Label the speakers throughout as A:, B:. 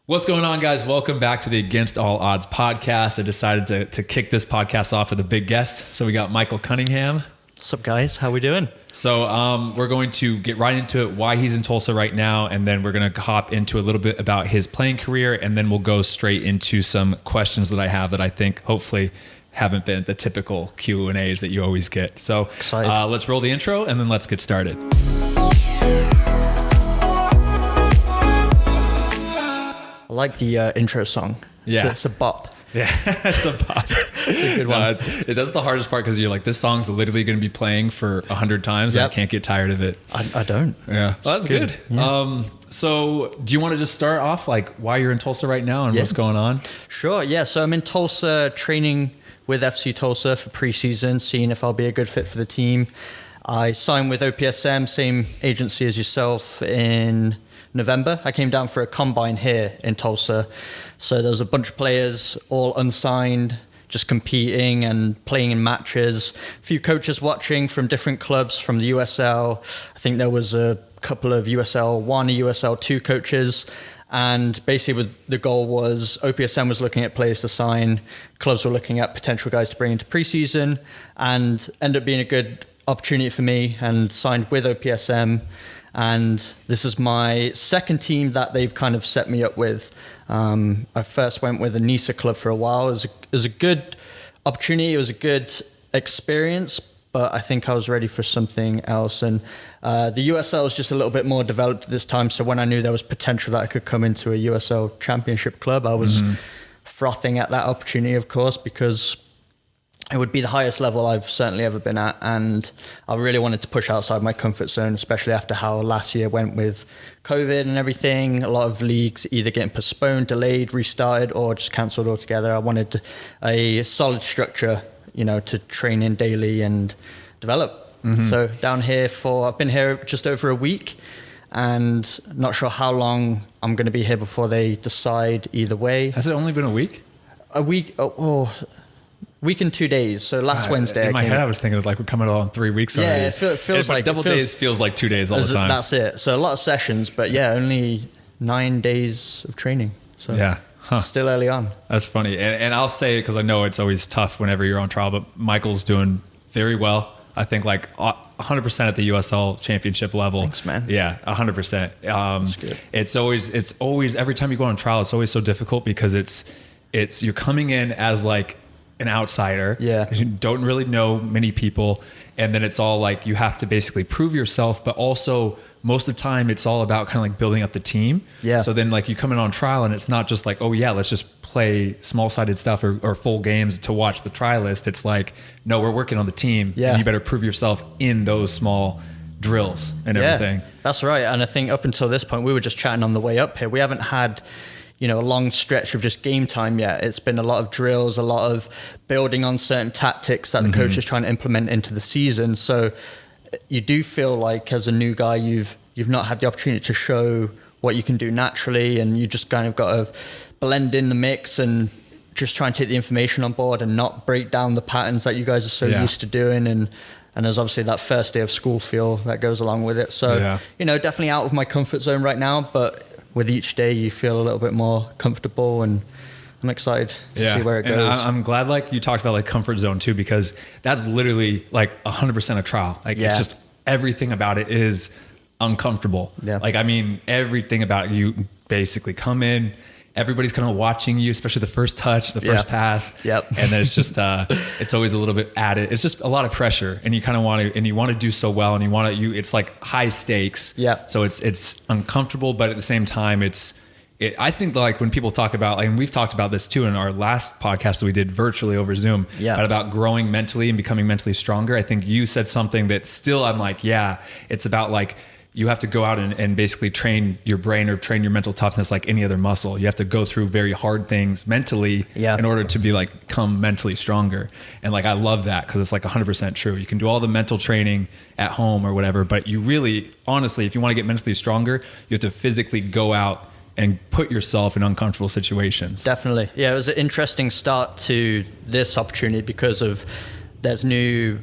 A: What's going on, guys? Welcome back to the Against All Odds podcast. I decided to kick this podcast off with a big guest. So we got Michael Cunningham.
B: What's up, guys? How we doing?
A: So we're going to get right into it, why he's in Tulsa right now, and then we're going to hop into a little bit about his playing career, and then we'll go straight into some questions that I have that I think hopefully haven't been the typical Q&As that you always get. So let's roll the intro, and then let's get started.
B: I like the intro song.
A: Yeah.
B: It's a bop.
A: Yeah, it's a pop.
B: It's a good one.
A: That's the hardest part because you're like, this song's literally going to be playing for 100 times.
B: Yep.
A: And I can't get tired of it.
B: I don't.
A: Yeah, well, that's good.
B: Yeah.
A: So do you want to just start off like why you're in Tulsa right now and what's going on?
B: Sure. Yeah. So I'm in Tulsa training with FC Tulsa for preseason, seeing if I'll be a good fit for the team. I signed with OPSM, same agency as yourself, in November. I came down for a combine here in Tulsa. So there was a bunch of players, all unsigned, just competing and playing in matches. A few coaches watching from different clubs from the USL. I think there was a couple of USL 1, USL 2 coaches. And basically the goal was OPSM was looking at players to sign. Clubs were looking at potential guys to bring into preseason, and ended up being a good opportunity for me, and signed with OPSM. And this is my second team that they've kind of set me up with. I first went with a NISA club for a while. It was a good opportunity. It was a good experience, but I think I was ready for something else. And the USL was just a little bit more developed at this time. So when I knew there was potential that I could come into a USL championship club, I was frothing at that opportunity, of course, because it would be the highest level I've certainly ever been at, and I really wanted to push outside my comfort zone, especially after how last year went with COVID and everything. A lot of leagues either getting postponed, delayed, restarted, or just cancelled altogether. I wanted a solid structure, to train in daily and develop. So down here I've been here just over a week, and not sure how long I'm going to be here before they decide either way.
A: Has it only been a week?
B: A week? Week and 2 days. So last Wednesday.
A: In my head, I was thinking we're coming on 3 weeks already.
B: Yeah, it feels like
A: double days feels like 2 days all the time.
B: That's it. So a lot of sessions, but only 9 days of training. So
A: yeah.
B: Still early on.
A: That's funny. And I'll say it because I know it's always tough whenever you're on trial, but Michael's doing very well. I think like 100% at the USL championship level.
B: Thanks, man.
A: Yeah, 100%. It's always every time you go on trial, it's always so difficult because it's you're coming in as like an outsider.
B: Yeah.
A: You don't really know many people. And then it's all like you have to basically prove yourself, but also most of the time it's all about kind of like building up the team.
B: Yeah.
A: So then like you come in on trial and it's not just like, oh yeah, let's just play small-sided stuff or full games to watch the trial list. It's like, no, we're working on the team.
B: Yeah.
A: And you better prove yourself in those small drills and everything.
B: That's right. And I think up until this point, we were just chatting on the way up here. We haven't had a long stretch of just game time yet. It's been a lot of drills, a lot of building on certain tactics that the coach is trying to implement into the season. So you do feel like as a new guy, you've not had the opportunity to show what you can do naturally, and you just kind of got to blend in the mix and just try and take the information on board and not break down the patterns that you guys are so used to doing. And there's obviously that first day of school feel that goes along with it. So, definitely out of my comfort zone right now, but with each day you feel a little bit more comfortable, and I'm excited to see where it goes.
A: And I'm glad like you talked about like comfort zone too, because that's literally like 100% a trial. Like it's just everything about it is uncomfortable. Yeah. Like, I mean, everything about you basically come in, everybody's kind of watching you, especially the first touch, the first pass.
B: Yep.
A: And then it's just, it's always a little bit added. It's just a lot of pressure, and you kind of want to do so well, and it's like high stakes.
B: Yeah.
A: So it's uncomfortable, but at the same time, I think like when people talk about, and we've talked about this too in our last podcast that we did virtually over Zoom, but about growing mentally and becoming mentally stronger. I think you said something that still I'm like, it's about like, you have to go out and basically train your brain or train your mental toughness like any other muscle. You have to go through very hard things mentally in order to become mentally stronger. And like, I love that because it's like 100% true. You can do all the mental training at home or whatever, but you really, honestly, if you want to get mentally stronger, you have to physically go out and put yourself in uncomfortable situations.
B: Definitely. Yeah, it was an interesting start to this opportunity because of there's new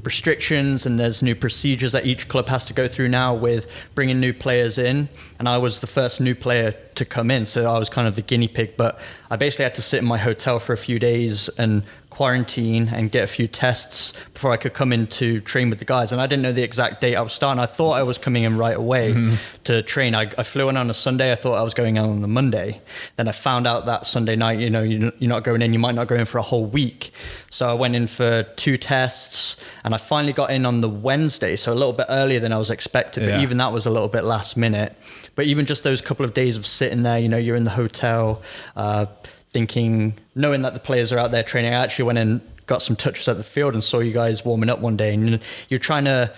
B: restrictions and there's new procedures that each club has to go through now with bringing new players in. And I was the first new player to come in, so I was kind of the guinea pig. But I basically had to sit in my hotel for a few days and quarantine and get a few tests before I could come in to train with the guys. And I didn't know the exact date I was starting. I thought I was coming in right away to train. I flew in on a Sunday. I thought I was going in on the Monday. Then I found out that Sunday night, you know, you're not going in. You might not go in for a whole week. So I went in for 2 tests and I finally got in on the Wednesday. So a little bit earlier than I was expected. But even that was a little bit last minute. But even just those couple of days of sitting there, you know, you're in the hotel, knowing that the players are out there training. I actually went and got some touches at the field and saw you guys warming up one day, and you're trying to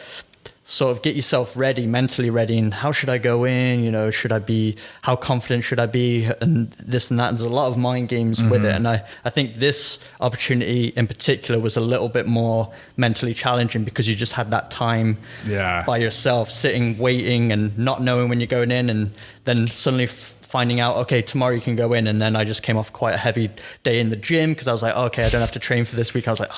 B: sort of get yourself ready, mentally ready, and how should I go in, you know, how confident should I be, and this and that. There's a lot of mind games with it, and I think this opportunity in particular was a little bit more mentally challenging because you just had that time by yourself, sitting, waiting, and not knowing when you're going in, and then suddenly finding out, okay, tomorrow you can go in. And then I just came off quite a heavy day in the gym because I was like, okay, I don't have to train for this week. I was like,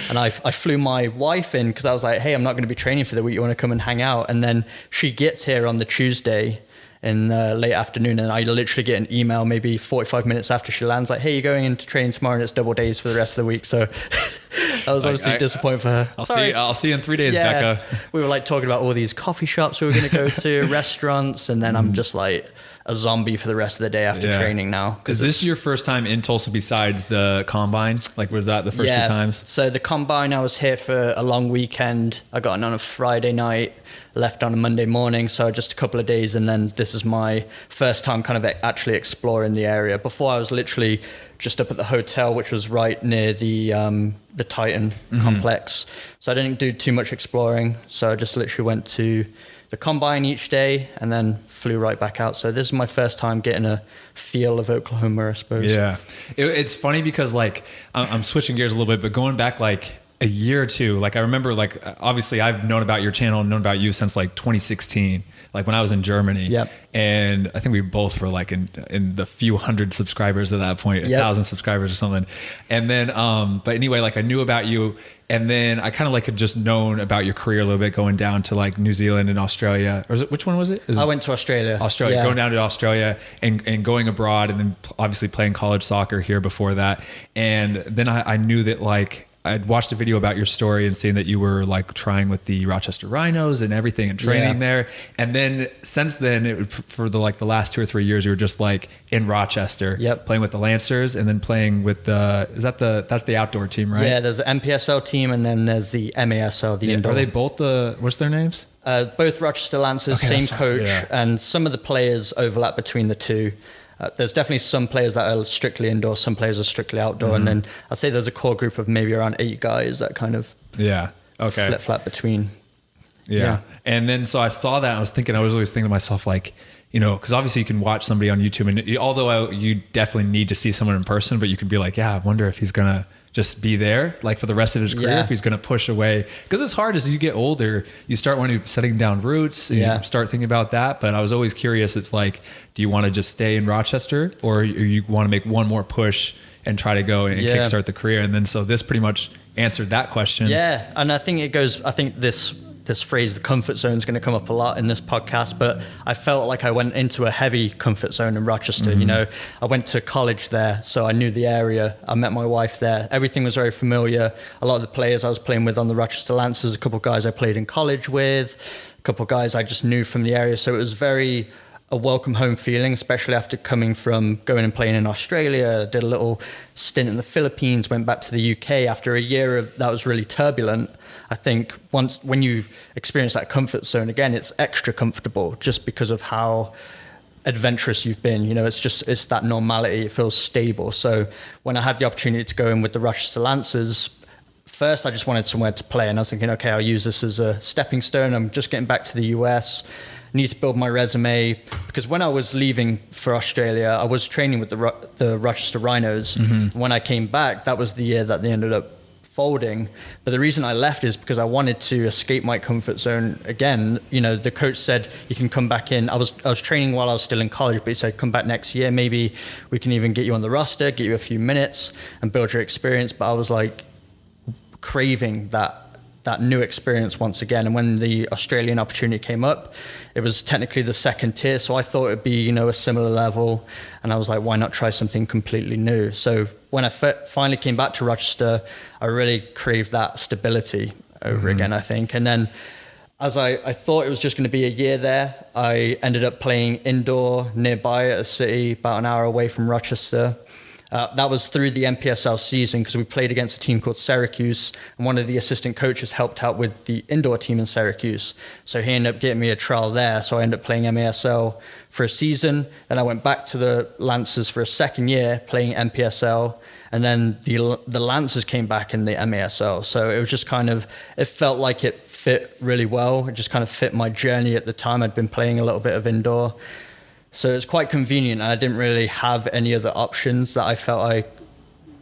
B: and I flew my wife in because I was like, hey, I'm not going to be training for the week. You want to come and hang out? And then she gets here on the Tuesday in late afternoon, and I literally get an email maybe 45 minutes after she lands like, hey, you're going into training tomorrow and it's double days for the rest of the week. So that was obviously disappointing for her.
A: I'll see you in 3 days, Becca.
B: We were like talking about all these coffee shops we were going to go to, restaurants, and then I'm just like a zombie for the rest of the day after training now.
A: Is this your first time in Tulsa besides the combine? Like, was that the first 2 times?
B: So the combine, I was here for a long weekend. I got in on a Friday night, left on a Monday morning, so just a couple of days, and then this is my first time kind of actually exploring the area. Before, I was literally just up at the hotel, which was right near the Titan complex. So I didn't do too much exploring. So I just literally went to the combine each day and then flew right back out. So this is my first time getting a feel of Oklahoma, I suppose.
A: Yeah. It's funny because like I'm switching gears a little bit, but going back like a year or two, like I remember, like obviously I've known about your channel and known about you since like 2016, like when I was in Germany.
B: Yep.
A: And I think we both were like in the few hundred subscribers at that point, 1,000 subscribers or something. And then, but anyway, like I knew about you, and then I kind of like had just known about your career a little bit going down to like New Zealand and Australia. Or which one was it?
B: I went to Australia.
A: Going down to Australia and going abroad, and then obviously playing college soccer here before that. And then I knew that like, I'd watched a video about your story and seeing that you were like trying with the Rochester Rhinos and everything and training there. And then since then, for the last 2 or 3 years, you were just like in Rochester, playing with the Lancers, and then playing with that's the outdoor team, right?
B: Yeah, there's the MPSL team, and then there's the MASL, the indoor.
A: Are they both what's their names?
B: Both Rochester Lancers, same coach, and some of the players overlap between the two. There's definitely some players that are strictly indoor, some players are strictly outdoor, and then I'd say there's a core group of maybe around 8 guys that kind of flip-flap between.
A: Yeah. And then so I saw that, and I was always thinking to myself like, you know, because obviously you can watch somebody on YouTube, and although you definitely need to see someone in person, but you could be like, I wonder if he's gonna just be there like for the rest of his career, if he's going to push away, because it's hard as you get older, you start wanting to setting down roots, you start thinking about that. But I was always curious, it's like, do you want to just stay in Rochester, or you want to make one more push and try to go and kickstart the career? And then so this pretty much answered that question. Yeah.
B: And I think this phrase, the comfort zone, is going to come up a lot in this podcast, but I felt like I went into a heavy comfort zone in Rochester. You know, I went to college there, so I knew the area. I met my wife there. Everything was very familiar. A lot of the players I was playing with on the Rochester Lancers, a couple of guys I played in college with, a couple of guys I just knew from the area. So it was very a welcome home feeling, especially after coming from going and playing in Australia. Did a little stint in the Philippines, went back to the UK after a year that was really turbulent. I think when you experience that comfort zone again, it's extra comfortable just because of how adventurous you've been. You know, it's that normality. It feels stable. So when I had the opportunity to go in with the Rochester Lancers, first I just wanted somewhere to play, and I was thinking, okay, I'll use this as a stepping stone. I'm just getting back to the US. Need to build my resume, because when I was leaving for Australia, I was training with the Rochester Rhinos. When I came back, that was the year that they ended up folding. But the reason I left is because I wanted to escape my comfort zone again. You know, the coach said you can come back in. I was training while I was still in college, but he said come back next year. Maybe we can even get you on the roster, get you a few minutes and build your experience. But I was like craving that that new experience once again. And when the Australian opportunity came up, it was technically the second tier. So I thought it'd be, a similar level. And I was like, why not try something completely new? So when I finally came back to Rochester, I really craved that stability over again, I think. And then as I thought it was just going to be a year there, I ended up playing indoor nearby at a city about an hour away from Rochester. That was through the NPSL season because we played against a team called Syracuse, and one of the assistant coaches helped out with the indoor team in Syracuse. So he ended up getting me a trial there. So I ended up playing MASL for a season. Then I went back to the Lancers for a second year playing NPSL. And then the Lancers came back in the MASL. So it was just it felt like it fit really well. It just kind of fit my journey at the time. I'd been playing a little bit of indoor. So it's quite convenient, and I didn't really have any other options that I felt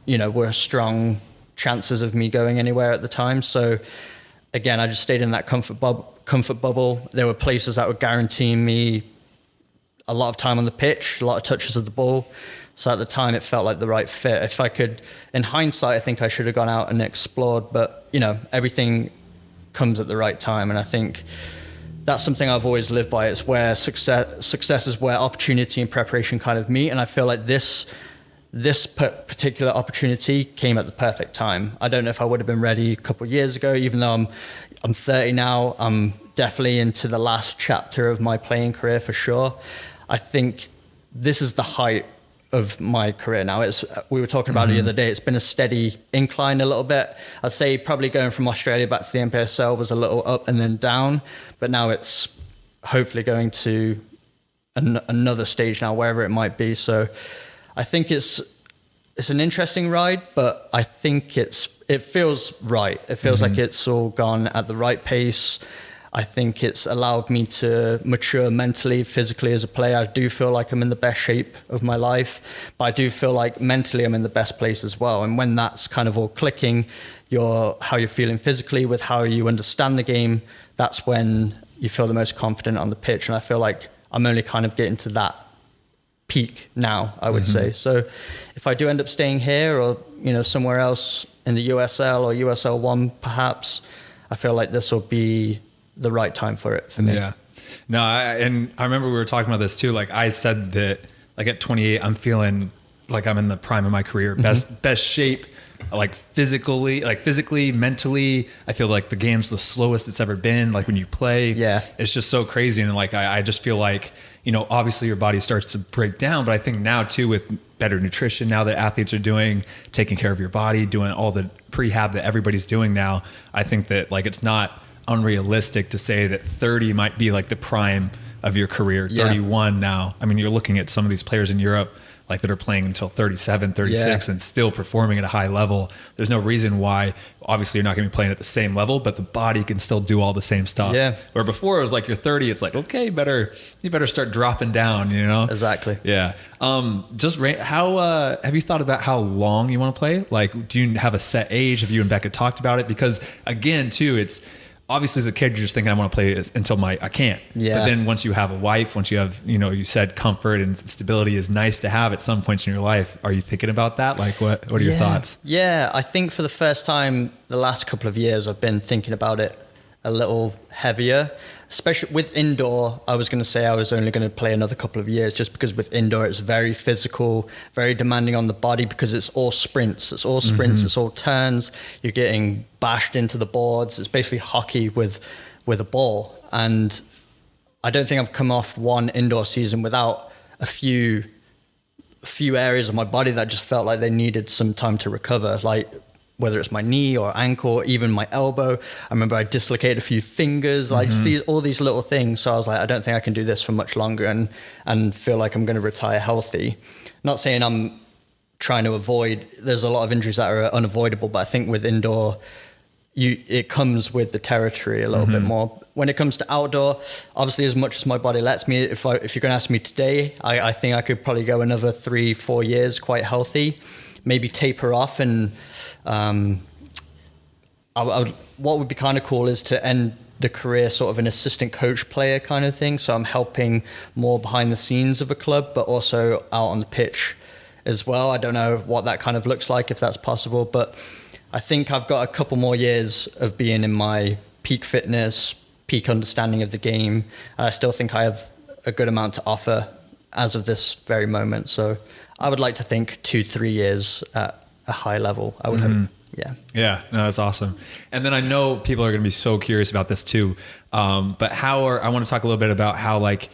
B: were strong chances of me going anywhere at the time. So again, I just stayed in that comfort bubble. There were places that were guaranteeing me a lot of time on the pitch, a lot of touches of the ball. So at the time, it felt like the right fit. If I could, in hindsight, I think I should have gone out and explored, but everything comes at the right time. And I think that's something I've always lived by. It's where success is where opportunity and preparation kind of meet. And I feel like this particular opportunity came at the perfect time. I don't know if I would have been ready a couple of years ago, even though I'm 30 now. I'm definitely into the last chapter of my playing career for sure. I think this is the height of my career now. We were talking about it the other day. It's been a steady incline a little bit. I'd say probably going from Australia back to the NPSL was a little up and then down, but now it's hopefully going to another stage now, wherever it might be. So I think it's an interesting ride, but I think it feels right. It feels like it's all gone at the right pace. I think it's allowed me to mature mentally, physically as a player. I do feel like I'm in the best shape of my life, but I do feel like mentally I'm in the best place as well. And when that's kind of all clicking, how you're feeling physically with how you understand the game, that's when you feel the most confident on the pitch. And I feel like I'm only kind of getting to that peak now, I would say. So if I do end up staying here or, somewhere else in the USL or USL 1 perhaps, I feel like this will be the right time for it for me.
A: Yeah. No, I remember we were talking about this too. Like I said that like at 28, I'm feeling like I'm in the prime of my career, best shape, like physically, mentally. I feel like the game's the slowest it's ever been. Like when you play, it's just so crazy. And like, I just feel like, obviously your body starts to break down, but I think now too, with better nutrition, now that athletes are taking care of your body, doing all the prehab that everybody's doing now, I think that like, it's not unrealistic to say that 30 might be like the prime of your career. 31 now. I mean, you're looking at some of these players in Europe like that are playing until 37, 36 and still performing at a high level. There's no reason why. Obviously, you're not going to be playing at the same level, but the body can still do all the same stuff.
B: Yeah.
A: Where before it was like you're 30, it's like, okay, you better start dropping down,
B: Exactly.
A: Yeah. How have you thought about how long you want to play? Like, do you have a set age? Have you and Becca talked about it? Because again, too, it's obviously as a kid, you're just thinking I want to play until I can't. Yeah. But then once you have a wife, once you have, you said comfort and stability is nice to have at some points in your life. Are you thinking about that? Like what are your thoughts?
B: Yeah. I think for the first time, the last couple of years, I've been thinking about it a little heavier, especially with indoor. I was going to say I was only going to play another couple of years just because with indoor, it's very physical, very demanding on the body because it's all sprints. It's all turns. You're getting bashed into the boards. It's basically hockey with a ball. And I don't think I've come off one indoor season without a few areas of my body that just felt like they needed some time to recover. Like whether it's my knee or ankle, or even my elbow. I remember I dislocated a few fingers, like just all these little things. So I was like, I don't think I can do this for much longer and feel like I'm going to retire healthy. Not saying I'm trying to avoid, there's a lot of injuries that are unavoidable, but I think with indoor, it comes with the territory a little bit more. When it comes to outdoor, obviously as much as my body lets me, if you're going to ask me today, I think I could probably go another 3-4 years quite healthy, maybe taper off. And what would be kind of cool is to end the career sort of an assistant coach player kind of thing. So I'm helping more behind the scenes of a club, but also out on the pitch as well. I don't know what that kind of looks like, if that's possible, but I think I've got a couple more years of being in my peak fitness, peak understanding of the game. I still think I have a good amount to offer as of this very moment. So I would like to think 2-3 years at a high level, I would hope. Yeah.
A: Yeah, no, that's awesome. And then I know people are going to be so curious about this too. But I want to talk a little bit about how like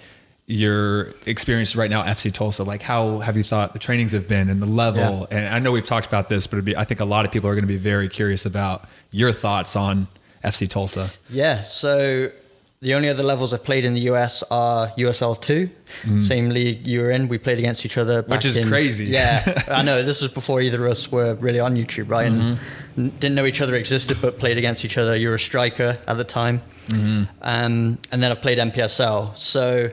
A: your experience right now, FC Tulsa, like how have you thought the trainings have been and the level? Yeah. And I know we've talked about this, but I think a lot of people are going to be very curious about your thoughts on FC Tulsa.
B: Yeah. So the only other levels I've played in the US are USL 2, same league you were in. We played against each other back
A: Which is crazy.
B: Yeah, I know. This was before either of us were really on YouTube, right? And didn't know each other existed, but played against each other. You were a striker at the time. And then I've played NPSL. So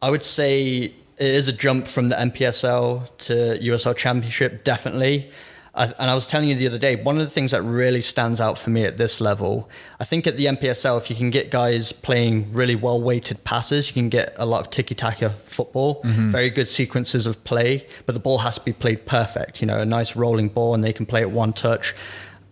B: I would say it is a jump from the NPSL to USL Championship, definitely. And I was telling you the other day, one of the things that really stands out for me at this level, I think at the NPSL, if you can get guys playing really well-weighted passes, you can get a lot of tiki-taka football, very good sequences of play, but the ball has to be played perfect, a nice rolling ball, and they can play it one touch.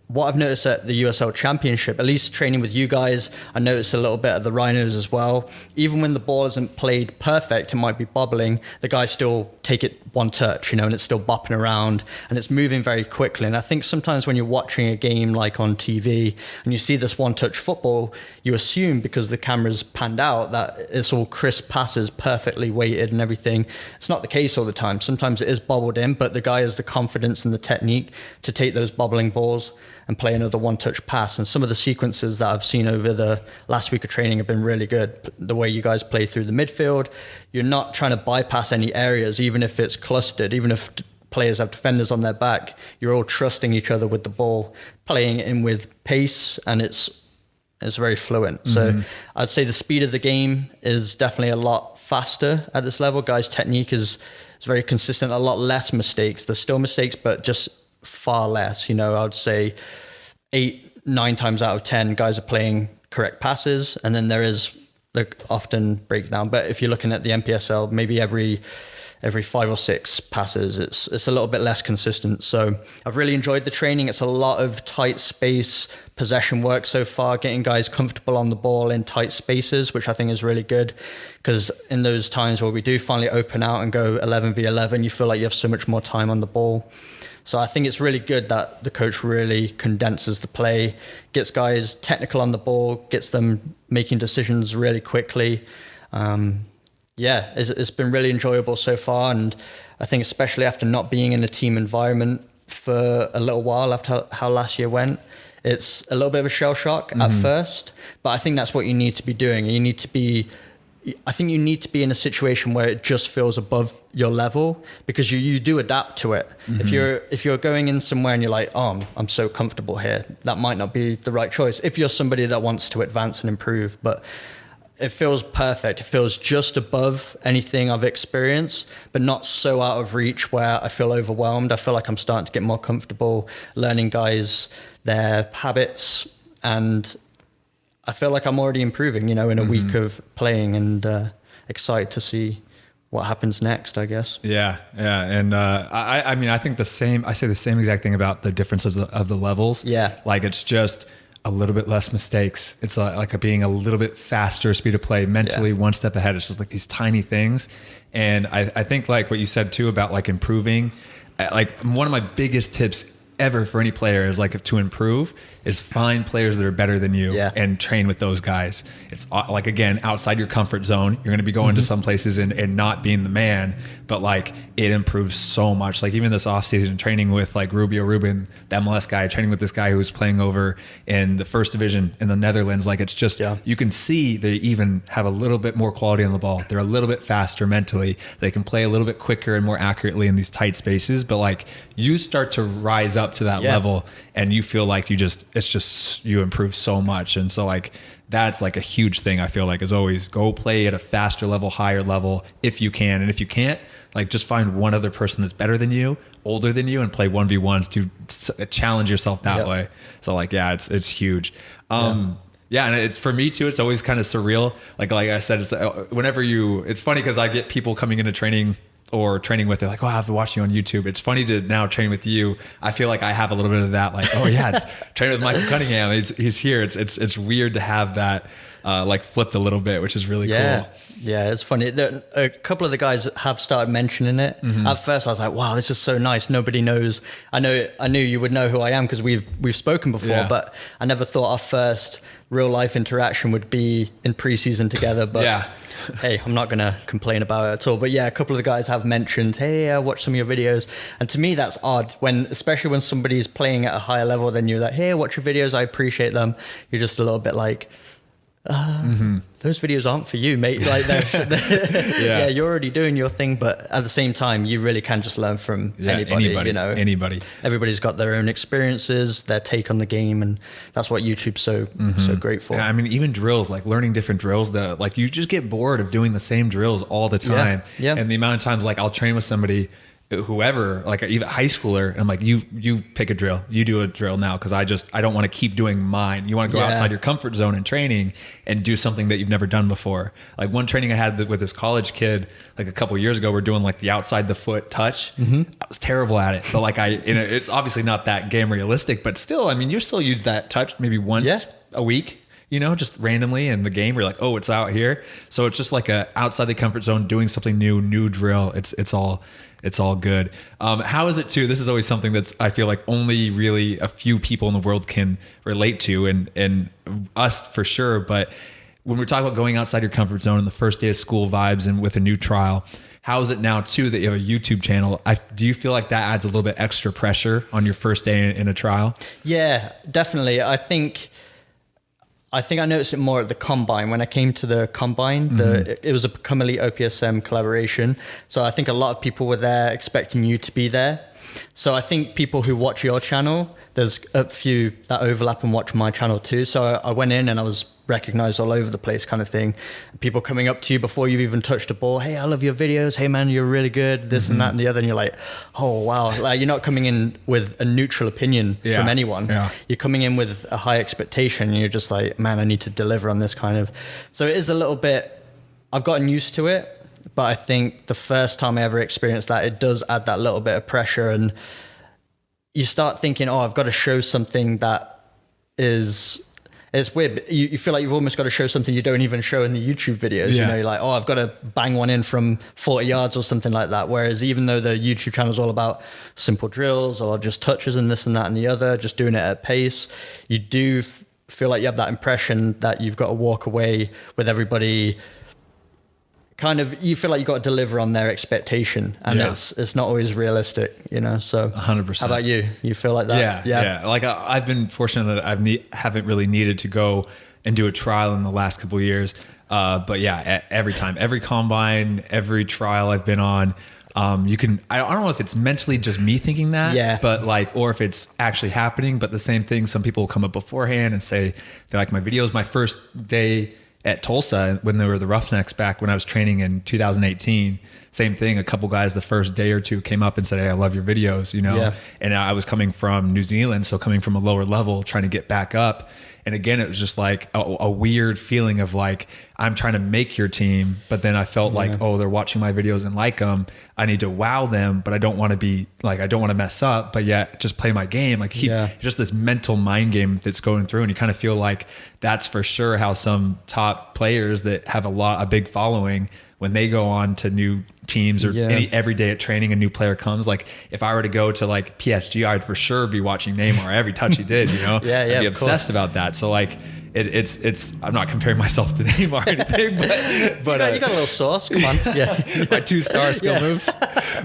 B: What I've noticed at the USL Championship, at least training with you guys, I noticed a little bit at the Rhinos as well. Even when the ball isn't played perfect, it might be bobbling, the guys still take it one touch, and it's still bopping around and it's moving very quickly. And I think sometimes when you're watching a game like on TV and you see this one-touch football, you assume because the camera's panned out that it's all crisp passes, perfectly weighted and everything. It's not the case all the time. Sometimes it is bobbled in, but the guy has the confidence and the technique to take those bobbling balls and play another one-touch pass. And some of the sequences that I've seen over the last week of training have been really good. The way you guys play through the midfield, you're not trying to bypass any areas, even if it's clustered, even if players have defenders on their back, you're all trusting each other with the ball, playing it in with pace, and it's very fluent. So I'd say the speed of the game is definitely a lot faster at this level. Guys' technique is very consistent, a lot less mistakes. There's still mistakes, but just far less. I would say 8-9 times out of 10 guys are playing correct passes, and then there is often breakdown. But if you're looking at the NPSL, maybe every 5 or 6 passes, it's a little bit less consistent. So I've really enjoyed the training. It's a lot of tight space possession work so far, getting guys comfortable on the ball in tight spaces, which I think is really good, because in those times where we do finally open out and go 11v11, you feel like you have so much more time on the ball. So I think it's really good that the coach really condenses the play, gets guys technical on the ball, gets them making decisions really quickly. It's been really enjoyable so far. And I think especially after not being in a team environment for a little while after how last year went, it's a little bit of a shell shock at first, but I think that's what you need to be doing. You need to be in a situation where it just feels above your level, because you do adapt to it. If you're going in somewhere and you're like, I'm so comfortable here, that might not be the right choice if you're somebody that wants to advance and improve. But it feels perfect. It feels just above anything I've experienced, but not so out of reach where I feel overwhelmed. I feel like I'm starting to get more comfortable learning guys, their habits, and I feel like I'm already improving, in a week of playing, and excited to see what happens next, I guess.
A: Yeah. And I mean, I think I say the same exact thing about the differences of the levels.
B: Yeah.
A: Like it's just a little bit less mistakes. It's like being a little bit faster speed of play, mentally one step ahead. It's just like these tiny things. And I think like what you said too about like improving, like one of my biggest tips ever for any player is like to improve is find players that are better than you and train with those guys. It's like, again, outside your comfort zone. You're going to be going to some places and not being the man, but like it improves so much. Like even this offseason training with like Rubio Rubin, the MLS guy, training with this guy who's playing over in the first division in the Netherlands. Like it's just, you can see they even have a little bit more quality on the ball. They're a little bit faster mentally. They can play a little bit quicker and more accurately in these tight spaces, but like you start to rise up to that level and you feel like you improve so much. And so like, that's like a huge thing I feel like is always go play at a faster level, higher level if you can. And if you can't, like just find one other person that's better than you, older than you, and play 1v1s to challenge yourself that way. So like, it's huge. And it's for me too, it's always kind of surreal. Like I said, it's whenever it's funny because I get people coming into training or training with, they're like, oh, I've been watching you on YouTube. It's funny to now train with you. I feel like I have a little bit of that, like, oh yeah, it's training with Michael Cunningham. He's here. It's weird to have that like flipped a little bit, which is really cool.
B: Yeah, it's funny. A couple of the guys have started mentioning it. At first, I was like, "Wow, this is so nice." Nobody knows. I knew you would know who I am because we've spoken before, but I never thought our first real life interaction would be in preseason together. But hey, I'm not gonna complain about it at all. But yeah, a couple of the guys have mentioned, "Hey, I watched some of your videos," and to me, that's odd. Especially when somebody's playing at a higher level than you, like, "Hey, I watch your videos. I appreciate them." You're just a little bit like, those videos aren't for you, mate. Like, yeah, you're already doing your thing, but at the same time, you really can just learn from anybody. You know,
A: anybody.
B: Everybody's got their own experiences, their take on the game, and that's what YouTube's so great for.
A: Yeah, I mean, even drills, like learning different drills. Like you just get bored of doing the same drills all the time.
B: Yeah.
A: And the amount of times, like I'll train with somebody, whoever, like even high schooler, and I'm like, you pick a drill, you do a drill now, because I don't want to keep doing mine. You want to go outside your comfort zone in training and do something that you've never done before. Like one training I had with this college kid like a couple of years ago, we're doing like the outside the foot touch. I was terrible at it, but like it's obviously not that game realistic, but still, I mean, you still use that touch maybe once a week, you know, just randomly in the game. We're like, oh, it's out here. So it's just like a outside the comfort zone, doing something new drill. It's all good. How is it too? This is always something that's, I feel like only really a few people in the world can relate to, and us for sure. But when we're talking about going outside your comfort zone and the first day of school vibes and with a new trial, how is it now too that you have a YouTube channel? Do you feel like that adds a little bit extra pressure on your first day in a trial?
B: Yeah, definitely. I think I noticed it more at the Combine. When I came to the Combine, it was a Become Elite OPSM collaboration. So I think a lot of people were there expecting you to be there. So I think people who watch your channel, there's a few that overlap and watch my channel too. So I went in and I was recognized all over the place kind of thing. People coming up to you before you've even touched a ball. Hey, I love your videos. Hey man, you're really good. This and that and the other. And you're like, oh wow. Like, you're not coming in with a neutral opinion from anyone. Yeah. You're coming in with a high expectation. And you're just like, man, I need to deliver on this kind of. So it is a little bit, I've gotten used to it, but I think the first time I ever experienced that, it does add that little bit of pressure, and you start thinking, oh, I've got to show something that is, it's weird. You feel like you've almost got to show something you don't even show in the YouTube videos. You know, you're like, oh, I've got to bang one in from 40 yards or something like that. Whereas even though the YouTube channel is all about simple drills or just touches and this and that and the other, just doing it at pace, you do feel like you have that impression that you've got to walk away with everybody. Kind of, you feel like you got to deliver on their expectation, and it's not always realistic, you know. So
A: 100%.
B: How about you? You feel like that?
A: Yeah. Like I've been fortunate that haven't really needed to go and do a trial in the last couple of years. But yeah, every time, every combine, every trial I've been on, I don't know if it's mentally just me thinking that, but like, or if it's actually happening. But the same thing, some people will come up beforehand and say, they're like, my videos, my first day at Tulsa when there were the Roughnecks back when I was training in 2018, same thing. A couple guys the first day or two came up and said, hey, I love your videos, you know? And I was coming from New Zealand, so coming from a lower level, trying to get back up. And again, it was just like a weird feeling of like, I'm trying to make your team, but then I felt like, oh, they're watching my videos and like them. I need to wow them, but I don't want to be like, I don't want to mess up, but yet just play my game. Like just this mental mind game that's going through. And you kind of feel like that's for sure how some top players that have a big following, when they go on to new teams or every day at training, a new player comes. Like if I were to go to like PSG, I'd for sure be watching Neymar every touch he did, you know? I'd be obsessed about that. So like it's I'm not comparing myself to Neymar or anything, but
B: you got a little sauce. Come on.
A: My 2-star skill moves.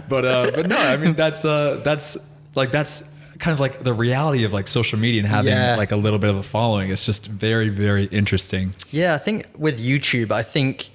A: But no, I mean that's kind of like the reality of like social media and having like a little bit of a following. It's just very, very interesting.
B: Yeah, I think with YouTube,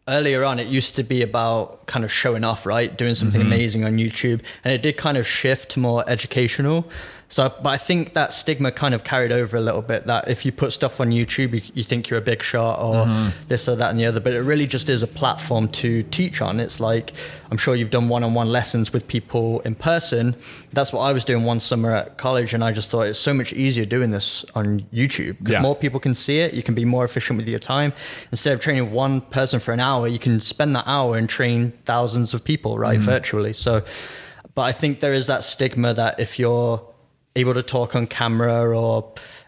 B: earlier on, it used to be about kind of showing off, right? Doing something amazing on YouTube. And it did kind of shift to more educational. But I think that stigma kind of carried over a little bit, that if you put stuff on YouTube, you think you're a big shot or this or that and the other. But it really just is a platform to teach on. It's like, I'm sure you've done one-on-one lessons with people in person. That's what I was doing one summer at college. And I just thought it's so much easier doing this on YouTube because more people can see it. You can be more efficient with your time. Instead of training one person for an hour, you can spend that hour and train thousands of people, right, virtually. So, but I think there is that stigma that if you're able to talk on camera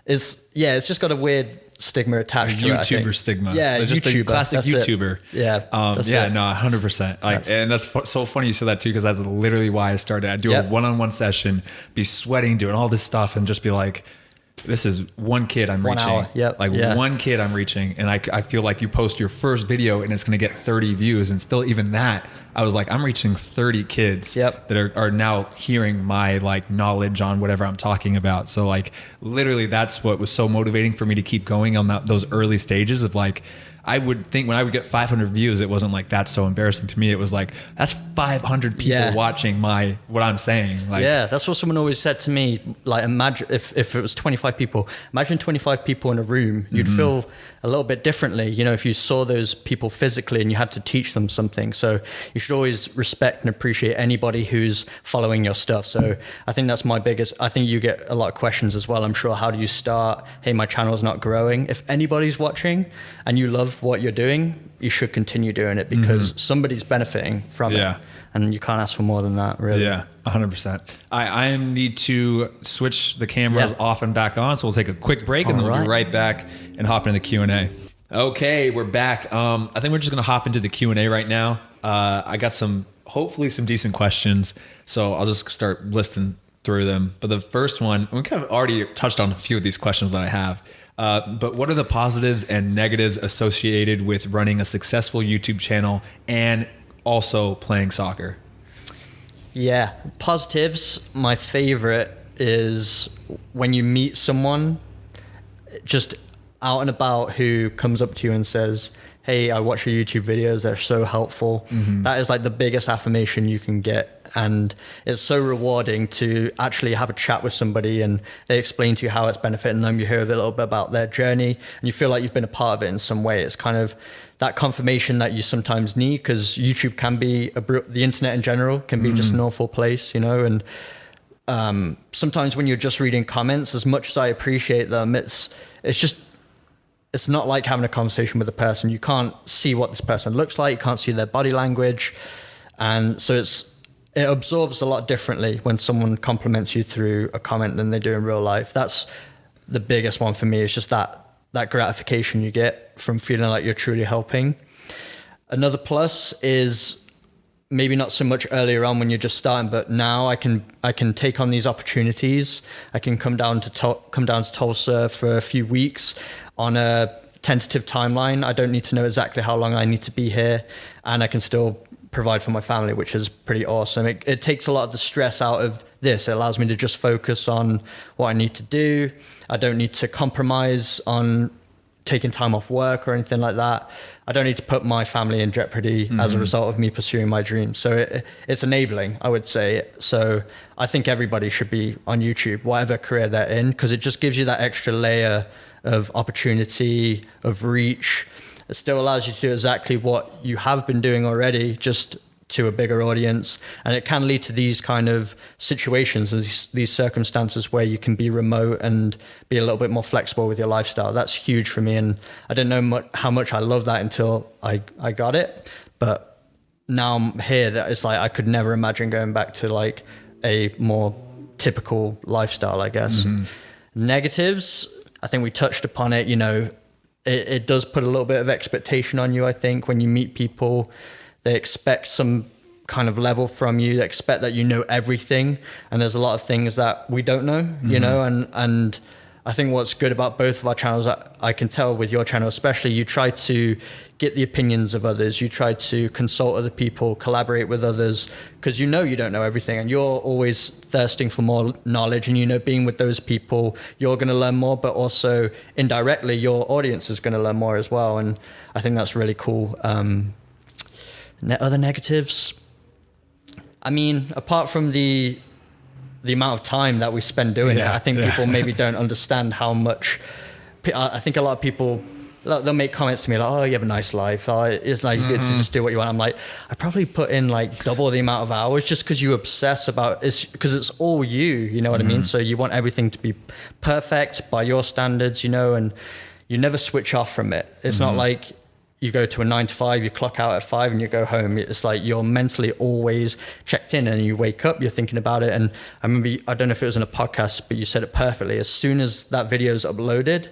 B: it's just got a weird stigma attached to it.
A: YouTuber stigma.
B: Yeah,
A: just
B: YouTuber.
A: a classic YouTuber.
B: Yeah.
A: No, 100%. And that's so funny you said that too, because that's literally why I started. I do a one-on-one session, be sweating, doing all this stuff, and just be like, this is one kid I'm reaching.
B: 1 hour.
A: One kid I'm reaching. And I feel like you post your first video and it's going to get 30 views. And still even that, I was like, I'm reaching 30 kids that are now hearing my like knowledge on whatever I'm talking about. So like literally that's what was so motivating for me to keep going on those early stages of like, I would think when I would get 500 views, it wasn't like that's so embarrassing to me. It was like, that's 500 people watching what I'm saying. Like,
B: yeah, that's what someone always said to me. Like, imagine if it was 25 people, imagine 25 people in a room, you'd feel a little bit differently, you know, if you saw those people physically and you had to teach them something. So you should always respect and appreciate anybody who's following your stuff. So I think that's my biggest, I think you get a lot of questions as well. I'm sure, how do you start? Hey, my channel's not growing. If anybody's watching and you love what you're doing, you should continue doing it because somebody's benefiting from it. And you can't ask for more than that, really.
A: Yeah, 100%. I need to switch the cameras off and back on, so we'll take a quick break and then we'll be right back and hop into the Q&A. Okay, we're back. I think we're just going to hop into the Q&A right now. I got hopefully some decent questions, so I'll just start listing through them. But the first one, we kind of already touched on a few of these questions that I have. But what are the positives and negatives associated with running a successful YouTube channel and also playing soccer?
B: Yeah, positives. My favorite is when you meet someone just out and about who comes up to you and says, hey, I watch your YouTube videos, they're so helpful. That is like the biggest affirmation you can get. And it's so rewarding to actually have a chat with somebody and they explain to you how it's benefiting them. You hear a little bit about their journey and you feel like you've been a part of it in some way. It's kind of that confirmation that you sometimes need, because YouTube can be, the internet in general can be just an awful place, you know. And sometimes when you're just reading comments, as much as I appreciate them, it's not like having a conversation with a person. You can't see what this person looks like. You can't see their body language. And so it absorbs a lot differently when someone compliments you through a comment than they do in real life. That's the biggest one for me. It's just that gratification you get from feeling like you're truly helping. Another plus is maybe not so much earlier on when you're just starting, but now I can take on these opportunities. I can come down to Tulsa for a few weeks on a tentative timeline. I don't need to know exactly how long I need to be here, and I can still provide for my family, which is pretty awesome. It takes a lot of the stress out of this. It allows me to just focus on what I need to do. I don't need to compromise on taking time off work or anything like that. I don't need to put my family in jeopardy as a result of me pursuing my dreams. So it's enabling, I would say. So I think everybody should be on YouTube, whatever career they're in, because it just gives you that extra layer of opportunity, of reach. It still allows you to do exactly what you have been doing already, just to a bigger audience. And it can lead to these kind of situations, these circumstances where you can be remote and be a little bit more flexible with your lifestyle. That's huge for me. And I didn't know how much I love that until I got it. But now I'm here, that it's like I could never imagine going back to like a more typical lifestyle, I guess. Negatives, I think we touched upon it, you know, it does put a little bit of expectation on you. I think when you meet people, they expect some kind of level from you. They expect that you know everything. And there's a lot of things that we don't know, you know, and I think what's good about both of our channels, I can tell with your channel especially, you try to get the opinions of others. You try to consult other people, collaborate with others, because you know you don't know everything and you're always thirsting for more knowledge. And, you know, being with those people, you're going to learn more, but also indirectly your audience is going to learn more as well. And I think that's really cool. Other negatives, I mean, apart from the amount of time that we spend doing it, I think people maybe don't understand how much. I think a lot of people, they'll make comments to me like, oh, you have a nice life. Oh, it's like you get to just do what you want. I'm like, I probably put in like double the amount of hours just because you obsess about it, because it's all you know what I mean? So you want everything to be perfect by your standards, you know, and you never switch off from it. It's not like you go to a 9 to 5, you clock out at 5 and you go home. It's like you're mentally always checked in, and you wake up, you're thinking about it. And I remember, I don't know if it was in a podcast, but you said it perfectly. As soon as that video is uploaded,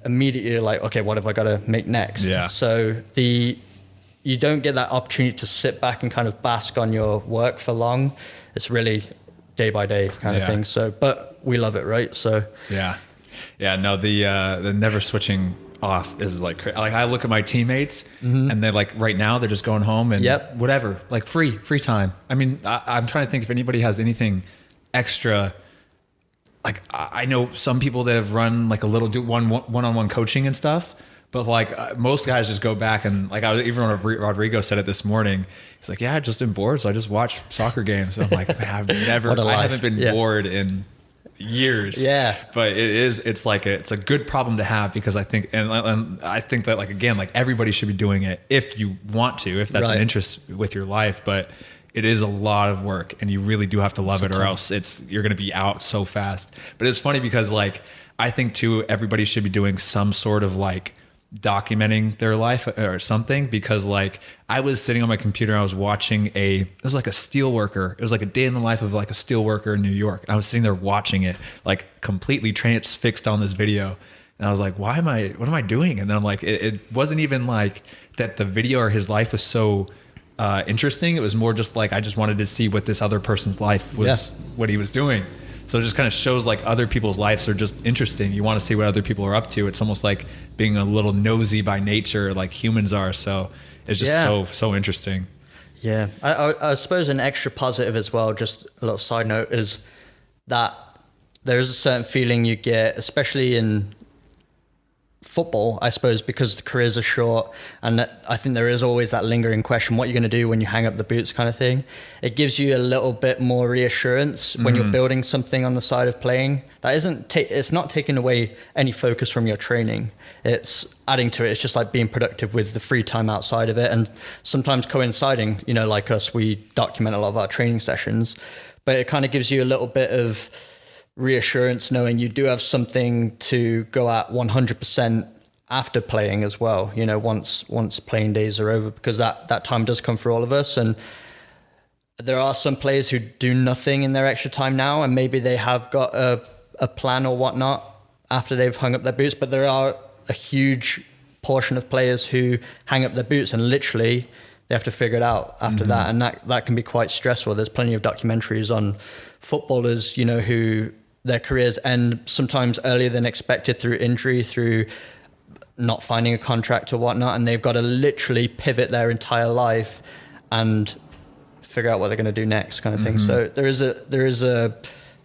B: immediately you're like, okay, what have I got to make next?
A: Yeah.
B: So you don't get that opportunity to sit back and kind of bask on your work for long. It's really day by day kind of thing. So, but we love it, right? So
A: no, the never switching off is like I look at my teammates and they're like, right now they're just going home and whatever, like free time. I mean, I'm trying to think if anybody has anything extra. Like I know some people that have run like a little one-on-one coaching and stuff, but like most guys just go back and like even when Rodrigo said it this morning, he's like, yeah, I just been bored, so I just watch soccer games. And I'm like, I haven't been bored in years.
B: Yeah.
A: But it's a good problem to have, because I think and I think that like, again, like everybody should be doing it if you want to, if that's an interest with your life. But it is a lot of work, and you really do have to love it, or else you're going to be out so fast. But it's funny because like I think too, everybody should be doing some sort of like documenting their life or something, because like I was sitting on my computer and I was watching it was like a steel worker. It was like a day in the life of like a steel worker in New York. I was sitting there watching it, like completely transfixed on this video. And I was like, what am I doing? And then I'm like, it wasn't even like that the video or his life was so interesting. It was more just like, I just wanted to see what this other person's life was, what he was doing. So it just kind of shows like other people's lives are just interesting. You want to see what other people are up to. It's almost like being a little nosy by nature, like humans are. So it's just so interesting.
B: Yeah. I suppose an extra positive as well, just a little side note, is that there's a certain feeling you get, especially in football, I suppose, because the careers are short, and I think there is always that lingering question, what you're going to do when you hang up the boots kind of thing. It gives you a little bit more reassurance when you're building something on the side of playing. That it's not taking away any focus from your training. It's adding to it. It's just like being productive with the free time outside of it, and sometimes coinciding, like us, we document a lot of our training sessions, but it kind of gives you a little bit of reassurance knowing you do have something to go at 100% after playing as well, once playing days are over, because that time does come for all of us. And there are some players who do nothing in their extra time now, and maybe they have got a plan or whatnot after they've hung up their boots, but there are a huge portion of players who hang up their boots and literally they have to figure it out after that, and that can be quite stressful. There's plenty of documentaries on footballers, who their careers end sometimes earlier than expected through injury, through not finding a contract or whatnot, and they've got to literally pivot their entire life and figure out what they're going to do next, kind of thing. So there is a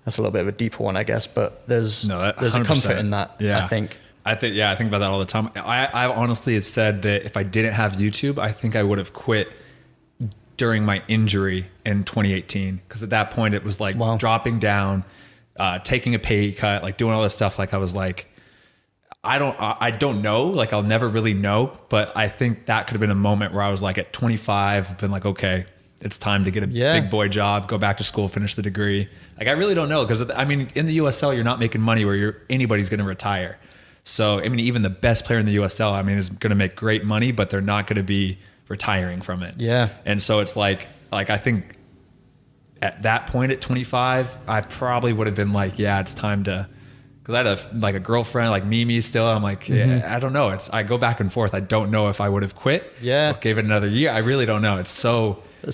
B: that's a little bit of a deeper one, I guess, but there's a comfort in that. I think about that all the time. I honestly have said that if I didn't have YouTube, I think I would have quit during my injury in 2018, because at that point it was like dropping down, taking a pay cut, like doing all this stuff. Like I was like, I don't know, like I'll never really know, but I think that could have been a moment where I was like at 25, been like, okay, it's time to get a big boy job, go back to school, finish the degree. Like I really don't know, because I mean, in the USL, you're not making money where anybody's going to retire. So I mean, even the best player in the USL, I mean, is going to make great money, but they're not going to be retiring from it. Yeah. And so it's like I think at that point at 25, I probably would have been like, yeah, it's time to, because I had a girlfriend like Mimi still. I'm like, yeah, I don't know. I go back and forth. I don't know if I would have quit. Yeah. Or gave it another year. I really don't know. It's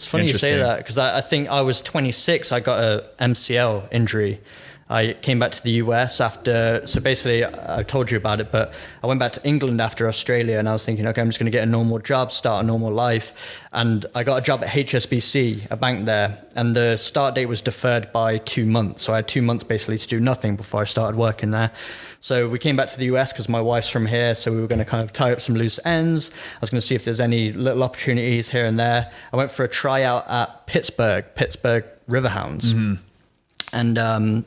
B: funny you say that, because I think I was 26. I got a MCL injury. I came back to the US after, so basically I told you about it, but I went back to England after Australia, and I was thinking, okay, I'm just going to get a normal job, start a normal life. And I got a job at HSBC, a bank there, and the start date was deferred by 2 months. So I had 2 months basically to do nothing before I started working there. So we came back to the US because my wife's from here, so we were going to kind of tie up some loose ends. I was going to see if there's any little opportunities here and there. I went for a tryout at Pittsburgh Riverhounds. And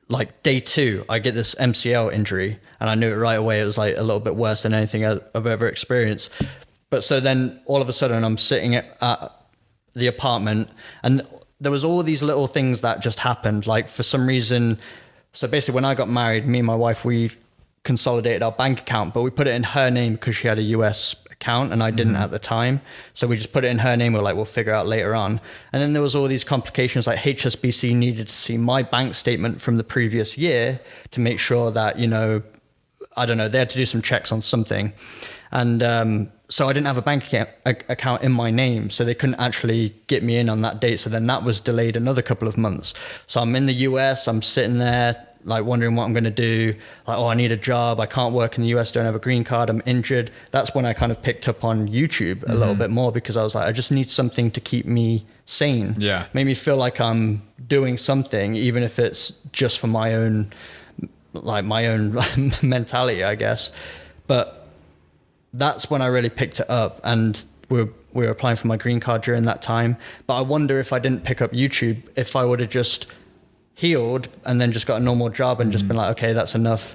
B: like day 2, I get this MCL injury, and I knew it right away. It was like a little bit worse than anything I've ever experienced. But so then all of a sudden I'm sitting at the apartment, and there was all these little things that just happened. Like for some reason, so basically when I got married, me and my wife, we consolidated our bank account, but we put it in her name because she had a US account and I didn't at the time. So we just put it in her name. We're like, we'll figure out later on. And then there was all these complications, like HSBC needed to see my bank statement from the previous year to make sure that, you know, I don't know, they had to do some checks on something. And so I didn't have a bank account in my name, so they couldn't actually get me in on that date. So then that was delayed another couple of months. So I'm in the US, I'm sitting there like wondering what I'm going to do. Like, oh, I need a job. I can't work in the US, don't have a green card. I'm injured. That's when I kind of picked up on YouTube a little bit more, because I was like, I just need something to keep me sane.
A: Yeah.
B: Made me feel like I'm doing something, even if it's just for my own, like my own mentality, I guess. But that's when I really picked it up, and we were applying for my green card during that time. But I wonder if I didn't pick up YouTube, if I would have just healed and then just got a normal job and just been like, okay, that's enough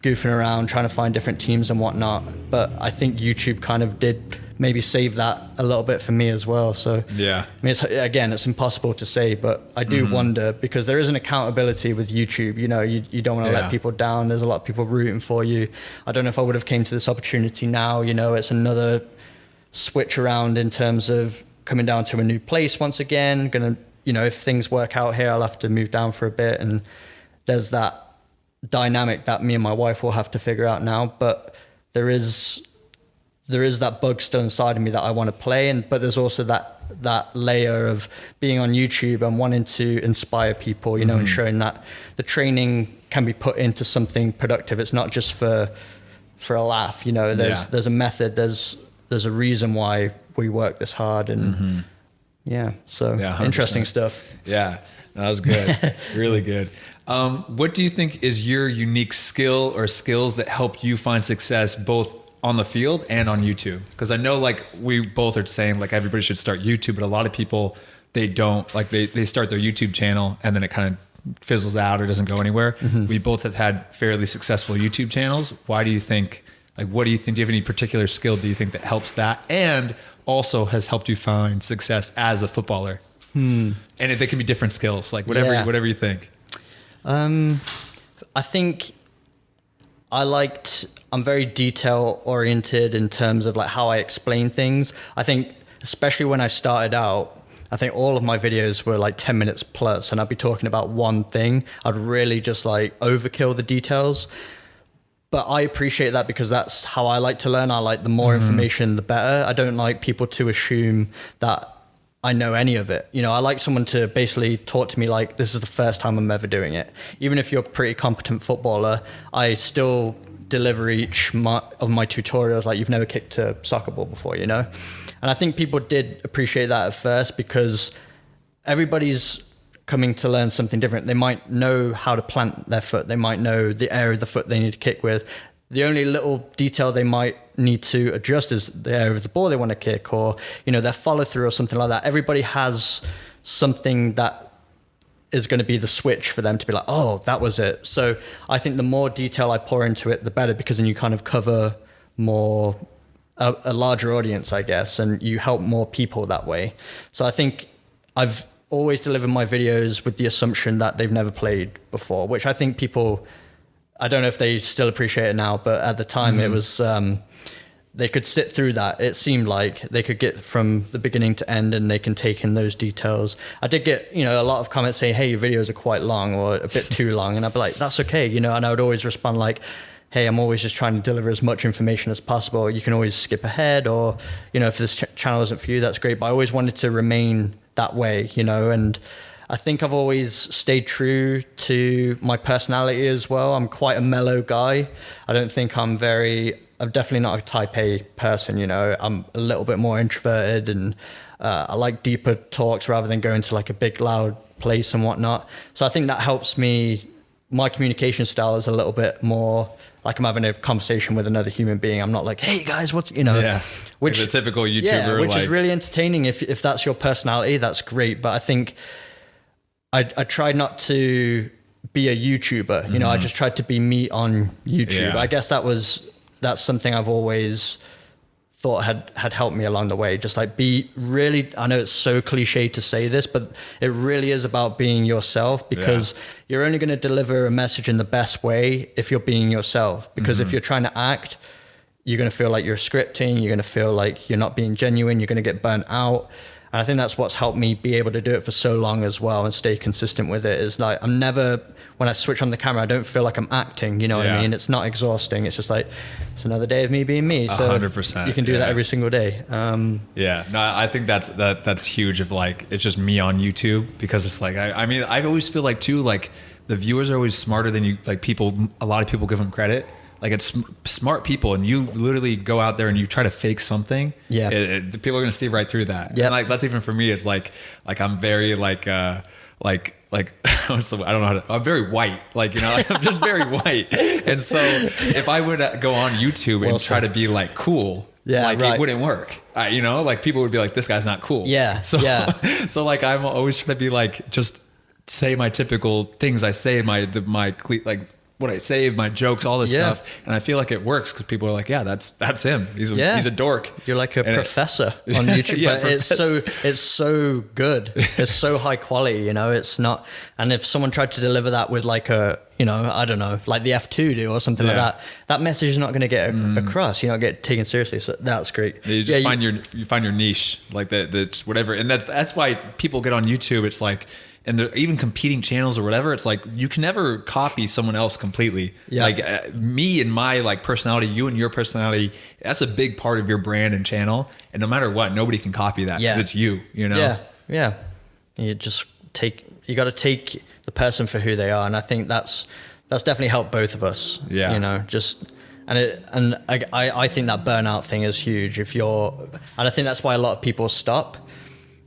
B: goofing around, trying to find different teams and whatnot. But I think YouTube kind of did maybe save that a little bit for me as well. So
A: yeah,
B: I mean, it's impossible to say, but I do wonder, because there is an accountability with YouTube. You know, you don't want to let people down. There's a lot of people rooting for you. I don't know if I would have came to this opportunity now. You know, it's another switch around in terms of coming down to a new place once again. Gonna, you know, if things work out here, I'll have to move down for a bit, and there's that dynamic that me and my wife will have to figure out now. But there is that bug still inside of me that I want to play, but there's also that layer of being on YouTube and wanting to inspire people, you know, and showing that the training can be put into something productive. It's not just for a laugh, you know. There's a method, there's a reason why we work this hard, and interesting stuff.
A: Yeah, that was good. Really good. What do you think is your unique skill or skills that help you find success both on the field and on YouTube? Because I know, like, we both are saying like everybody should start YouTube, but a lot of people, they don't, like they start their YouTube channel and then it kind of fizzles out or doesn't go anywhere. We both have had fairly successful YouTube channels. Why do you think, like, what do you think, do you have any particular skill do you think that helps that and also has helped you find success as a footballer? And they can be different skills, like whatever you think.
B: I think I'm very detail oriented in terms of like how I explain things. I think especially when I started out, I think all of my videos were like 10 minutes plus, and I'd be talking about one thing. I'd really just like overkill the details. But I appreciate that, because that's how I like to learn. I like the more information, the better. I don't like people to assume that I know any of it. You know, I like someone to basically talk to me like this is the first time I'm ever doing it. Even if you're a pretty competent footballer, I still deliver each of my tutorials like you've never kicked a soccer ball before, you know? And I think people did appreciate that at first, because everybody's coming to learn something different. They might know how to plant their foot. They might know the area of the foot they need to kick with. The only little detail they might need to adjust is the area of the ball they want to kick, or, you know, their follow through or something like that. Everybody has something that is going to be the switch for them to be like, oh, that was it. So I think the more detail I pour into it, the better, because then you kind of cover more, a larger audience, I guess, and you help more people that way. So I think I've always delivered my videos with the assumption that they've never played before, which I think people, I don't know if they still appreciate it now, but at the time it was, they could sit through that. It seemed like they could get from the beginning to end and they can take in those details. I did get, you know, a lot of comments saying, hey, your videos are quite long or a bit too long. And I'd be like, that's okay, you know, and I would always respond like, hey, I'm always just trying to deliver as much information as possible. You can always skip ahead, or, you know, if this channel isn't for you, that's great. But I always wanted to remain that way, you know, and I think I've always stayed true to my personality as well. I'm quite a mellow guy. I don't think I'm definitely not a type A person, you know. I'm a little bit more introverted, and I like deeper talks rather than going to like a big loud place and whatnot. So I think that helps me. My communication style is a little bit more like I'm having a conversation with another human being. I'm not like, hey guys, what's, you know,
A: which is a typical YouTuber,
B: which is really entertaining. If that's your personality, that's great. But I think I tried not to be a YouTuber, you know, I just tried to be me on YouTube. I guess that's something I've always thought had helped me along the way. Just like be really, I know it's so cliche to say this, but it really is about being yourself, because you're only going to deliver a message in the best way if you're being yourself. Because if you're trying to act, you're going to feel like you're scripting, you're going to feel like you're not being genuine, you're going to get burnt out. And I think that's what's helped me be able to do it for so long as well and stay consistent with it. Is like, I'm never, when I switch on the camera, I don't feel like I'm acting, you know what I mean? It's not exhausting. It's just like, it's another day of me being me. So
A: 100%.
B: You can do that every single day.
A: No, I think that's huge. Of like, it's just me on YouTube, because it's like, I mean, I always feel like too, like the viewers are always smarter than you, like a lot of people give them credit. Like it's smart people, and you literally go out there and you try to fake something. Yeah, people are gonna see right through that. Yeah, like that's even for me. It's like I'm very like I don't know how to. I'm very white. Like, you know, I'm just very white. And so if I would go on YouTube and try to be like cool, it wouldn't work. You know, like people would be like, this guy's not cool.
B: Yeah.
A: So like I'm always trying to be like, just say my typical things I say, my what I say, my jokes, all this stuff. And I feel like it works, because people are like, yeah, that's him. He's a dork.
B: You're like a professor on YouTube, but it's so good. It's so high quality, you know, it's not. And if someone tried to deliver that with like a, you know, I don't know, like the F2 do or something like that, that message is not going to get across. You're not get taken seriously. So that's great.
A: You just find your niche, like that's whatever. And that's why people get on YouTube. It's like, and they're even competing channels or whatever. It's like, you can never copy someone else completely. Yeah. Like me and my like personality, you and your personality, that's a big part of your brand and channel. And no matter what, nobody can copy that, because it's you know?
B: Yeah. Yeah. You got to take the person for who they are. And I think that's definitely helped both of us. Yeah. You know, and I think that burnout thing is huge. And I think that's why a lot of people stop.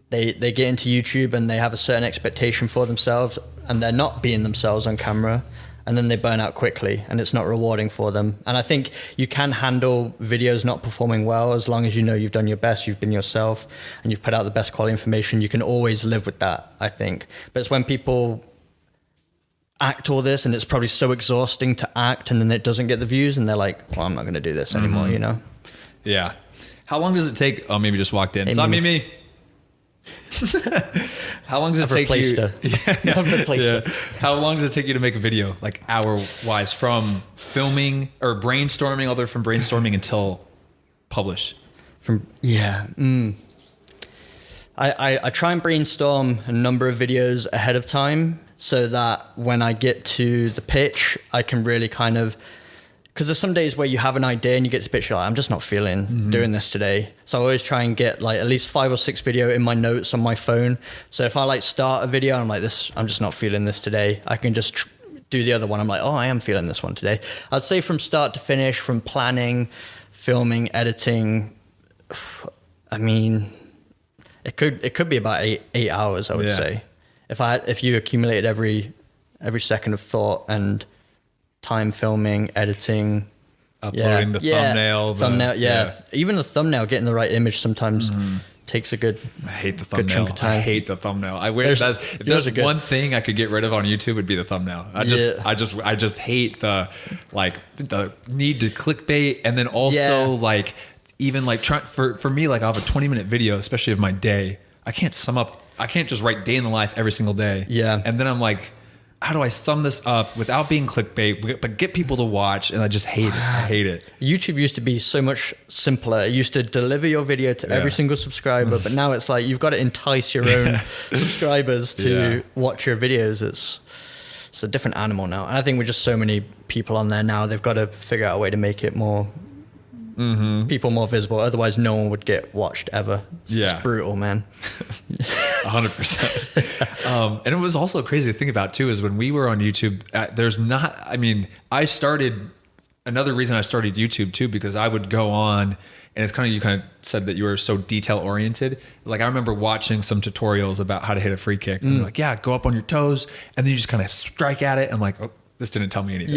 B: They get into YouTube and they have a certain expectation for themselves, and they're not being themselves on camera, and then they burn out quickly, and it's not rewarding for them. And I think you can handle videos not performing well as long as you know you've done your best, you've been yourself, and you've put out the best quality information. You can always live with that, I think. But it's when people act all this, and it's probably so exhausting to act, and then it doesn't get the views, and they're like, well, I'm not going to do this anymore, you know?
A: Yeah. How long does it take? Oh, maybe just walked in. It's not me. How long does it take you? How long does it take you to make a video, like hour-wise, from filming or brainstorming, from brainstorming until publish?
B: I try and brainstorm a number of videos ahead of time, so that when I get to the pitch, I can really kind of. Because there's some days where you have an idea and you get to pitch, you're like, I'm just not feeling doing this today. So I always try and get like at least 5 or 6 video in my notes on my phone. So if I like start a video, I'm like, I'm just not feeling this today, I can just do the other one. I'm like, oh, I am feeling this one today. I'd say from start to finish, from planning, filming, editing, I mean, it could be about 8 hours, I would say. If you accumulated every second of thought and time filming, editing,
A: uploading the thumbnail.
B: Even the thumbnail, getting the right image sometimes takes a good.
A: I hate the thumbnail. Chunk of time. I hate the thumbnail. I wish if there's one thing I could get rid of on YouTube, it'd be the thumbnail. I just hate the need to clickbait, and then also like even like for me, like I have a 20-minute video, especially of my day. I can't just write day in the life every single day. Yeah, and then I'm like, how do I sum this up without being clickbait, but get people to watch? And I just hate it. I hate it.
B: YouTube used to be so much simpler. It used to deliver your video to every single subscriber, but now it's like you've got to entice your own subscribers to watch your videos. It's a different animal now. And I think with just so many people on there now, they've got to figure out a way to make it more people more visible. Otherwise, no one would get watched ever. It's brutal, man.
A: 100%. And it was also crazy to think about too, is when we were on YouTube, another reason I started YouTube too, because I would go on, and it's you kind of said that you were so detail oriented. Like I remember watching some tutorials about how to hit a free kick, and they're like, go up on your toes, and then you just kind of strike at it. I'm like, oh, this didn't tell me anything.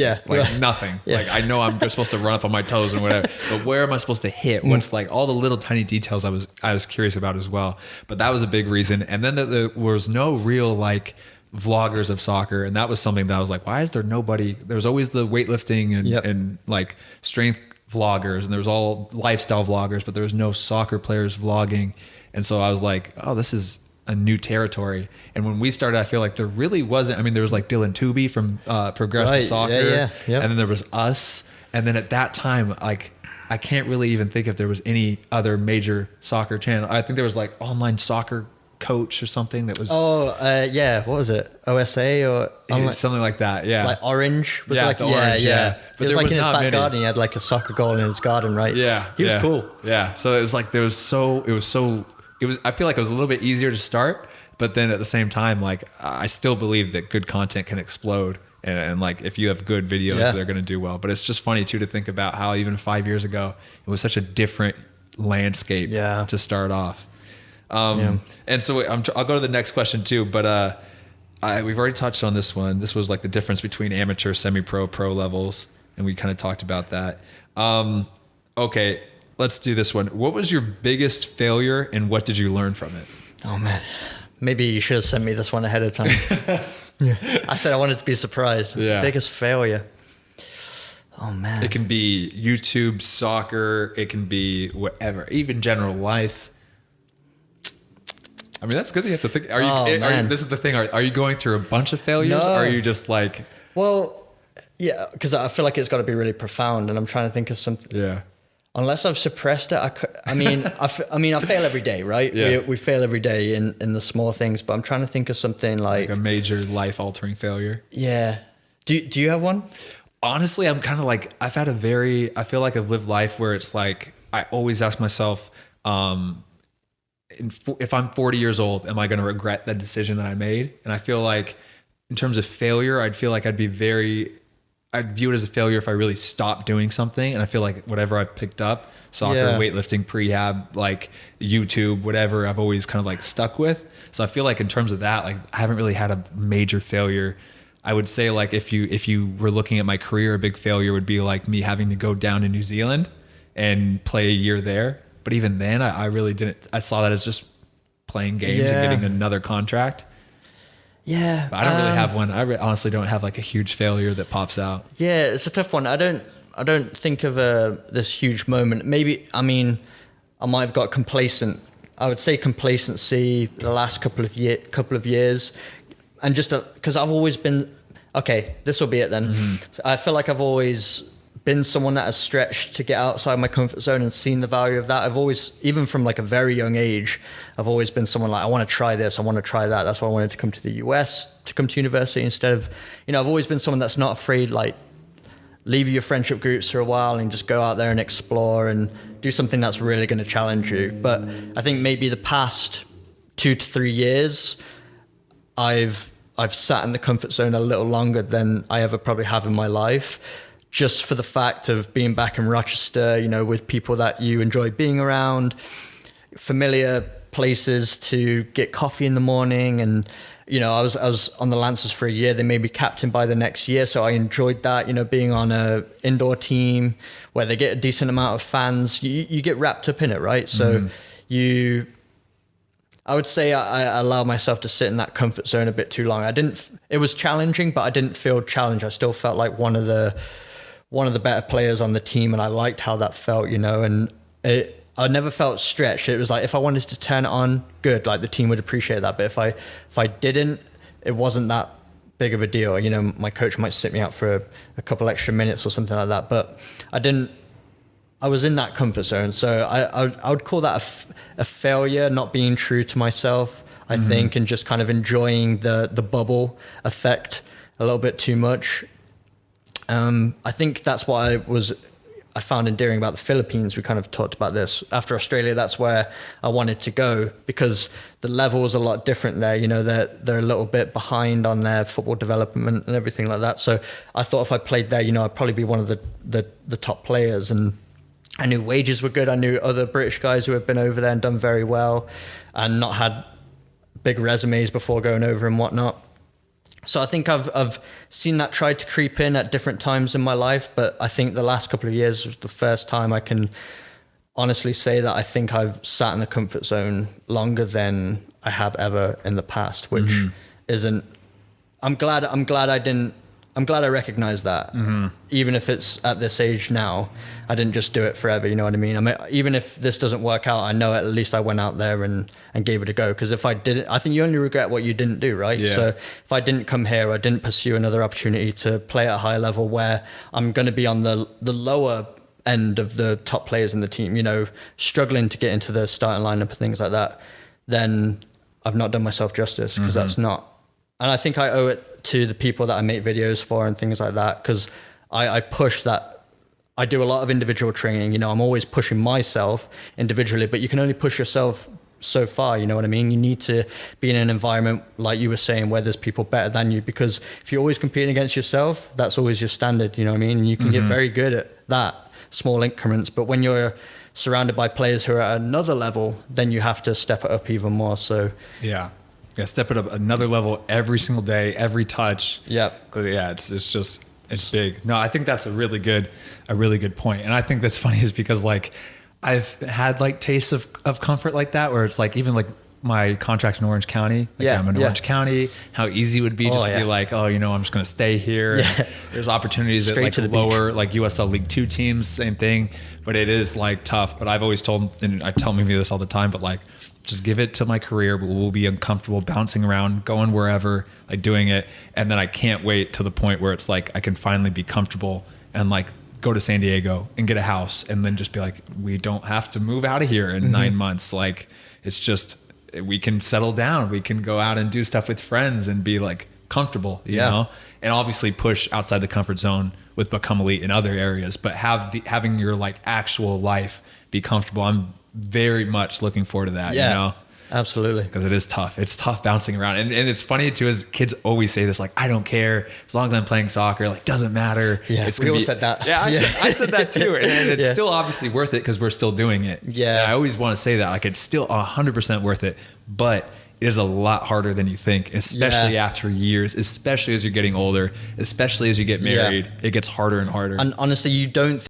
A: Nothing. Like I know I'm just supposed to run up on my toes and whatever, but where am I supposed to hit? What's like all the little tiny details I was curious about as well. But that was a big reason. And then there was no real like vloggers of soccer, and that was something that I was like, why is there nobody? There's always the weightlifting and like strength vloggers and there was all lifestyle vloggers, but there was no soccer players vlogging. And so I was like, oh, this is a new territory. And when we started, I feel like there really wasn't. I mean, there was like Dylan Tooby from Progressive Soccer,
B: Yep.
A: And then there was us. And then at that time, like, I can't really even think if there was any other major soccer channel. I think there was like Online Soccer Coach or something that was.
B: What was it? OSA or
A: something like that. Yeah.
B: Like Orange. Was
A: Yeah,
B: like,
A: the Orange, yeah.
B: But it was like in his
A: not
B: back
A: many.
B: garden. He had like a soccer goal in his garden, right?
A: Yeah.
B: He was
A: yeah,
B: cool.
A: Yeah. So it was like, I feel like it was a little bit easier to start, but then at the same time, like I still believe that good content can explode. And like, if you have good videos, they're going to do well. But it's just funny too, to think about how even 5 years ago, it was such a different landscape to start off. And so I'll go to the next question too, but we've already touched on this one. This was like the difference between amateur, semi-pro, pro levels. And we kind of talked about that. Okay, let's do this one. What was your biggest failure and what did you learn from it?
B: Oh man, maybe you should have sent me this one ahead of time. I said I wanted to be surprised.
A: Yeah.
B: Biggest failure. Oh man.
A: It can be YouTube, soccer. It can be whatever, even general life. I mean, that's good that you have to think. Are you, this is the thing. Are you going through a bunch of failures?
B: No.
A: Or are you just like...
B: Well, yeah, because I feel like it's got to be really profound and I'm trying to think of something.
A: Yeah.
B: Unless I've suppressed it, I mean, I fail every day, right?
A: Yeah.
B: We fail every day in the small things, but I'm trying to think of something like
A: a major life-altering failure.
B: Yeah. Do you have one?
A: Honestly, I'm kind of like, I feel like I've lived life where it's like, I always ask myself, if I'm 40 years old, am I going to regret the decision that I made? And I feel like in terms of failure, I'd feel like I'd view it as a failure if I really stopped doing something. And I feel like whatever I've picked up, soccer, weightlifting, prehab, like YouTube, whatever, I've always kind of like stuck with. So I feel like in terms of that, like I haven't really had a major failure. I would say like if you were looking at my career, a big failure would be like me having to go down to New Zealand and play a year there. But even then I really didn't, I saw that as just playing games and getting another contract.
B: Yeah.
A: But I don't really have one. I honestly don't have like a huge failure that pops out.
B: Yeah, it's a tough one. I don't think of this huge moment. Maybe, I mean, I might have got complacent. I would say complacency the last couple of years. And just because I've always been, okay, this will be it then. Mm-hmm. So I feel like I've always been someone that has stretched to get outside my comfort zone and seen the value of that. I've always, even from like a very young age, I've always been someone like, I want to try this, I want to try that. That's why I wanted to come to the US, to come to university instead of, I've always been someone that's not afraid, like leave your friendship groups for a while and just go out there and explore and do something that's really going to challenge you. But I think maybe the past 2 to 3 years, I've sat in the comfort zone a little longer than I ever probably have in my life. Just for the fact of being back in Rochester, with people that you enjoy being around, familiar places to get coffee in the morning. And, I was on the Lancers for a year. They made me captain by the next year. So I enjoyed that, being on a indoor team where they get a decent amount of fans. You get wrapped up in it, right? So I would say I allowed myself to sit in that comfort zone a bit too long. It was challenging, but I didn't feel challenged. I still felt like one of the better players on the team, and I liked how that felt, and I never felt stretched. It was like, if I wanted to turn it on, good, like the team would appreciate that. But if I didn't, it wasn't that big of a deal. My coach might sit me out for a couple extra minutes or something like that, but I was in that comfort zone. So I would call that a failure, not being true to myself, I think, and just kind of enjoying the bubble effect a little bit too much. I think that's what I found endearing about the Philippines. We kind of talked about this. After Australia, that's where I wanted to go because the level is a lot different there. They're a little bit behind on their football development and everything like that. So I thought if I played there, I'd probably be one of the top players. And I knew wages were good. I knew other British guys who had been over there and done very well and not had big resumes before going over and whatnot. So I think I've seen that try to creep in at different times in my life, but I think the last couple of years was the first time I can honestly say that I think I've sat in the comfort zone longer than I have ever in the past, which isn't. I'm glad I I'm glad I recognize that. Even if it's at this age now, I didn't just do it forever. You know what I mean? I mean, even if this doesn't work out, I know at least I went out there and gave it a go. Because if I didn't, I think you only regret what you didn't do, right?
A: Yeah.
B: So if I didn't come here, I didn't pursue another opportunity to play at a high level where I'm going to be on the lower end of the top players in the team, you know, struggling to get into the starting lineup and things like that, then I've not done myself justice, because that's not. And I think I owe it to the people that I make videos for and things like that, because I push that. I do a lot of individual training. You know, I'm always pushing myself individually, but you can only push yourself so far. You know what I mean? You need to be in an environment, like you were saying, where there's people better than you, because if you're always competing against yourself, that's always your standard. You know what I mean? And you can get very good at that, small increments. But when you're surrounded by players who are at another level, then you have to step it up even more. So
A: yeah, step it up another level every single day, every touch.
B: Yeah,
A: it's big. No, I think that's a really good point. And I think that's funny is because like I've had like tastes of comfort like that, where it's like even like my contract in Orange County. Like, I'm in Orange County. How easy it would be just to be like, oh, you know, I'm just going to stay here. Yeah. There's opportunities at like to the lower, beach. Like USL League 2 teams, same thing. But it is like tough. But I've always told, and I tell Mimi this all the time, but like, just give it to my career, but we'll be uncomfortable bouncing around, going wherever, like doing it. And then I can't wait to the point where it's like, I can finally be comfortable and like go to San Diego and get a house. And then just be like, we don't have to move out of here in 9 months. Like, it's just, we can settle down. We can go out and do stuff with friends and be like comfortable, you know, and obviously push outside the comfort zone with Become Elite in other areas, but having your like actual life be comfortable. I'm very much looking forward to that, you know?
B: Absolutely.
A: Because it is tough. It's tough bouncing around. And it's funny too, as kids always say this, like, I don't care as long as I'm playing soccer, like doesn't matter.
B: Yeah,
A: it's
B: we all said that.
A: Yeah, I said that too. And it's still obviously worth it because we're still doing it.
B: Yeah.
A: And I always want to say that, like it's still 100% worth it, but it is a lot harder than you think, especially after years, especially as you're getting older, especially as you get married, it gets harder and harder.
B: And honestly, you don't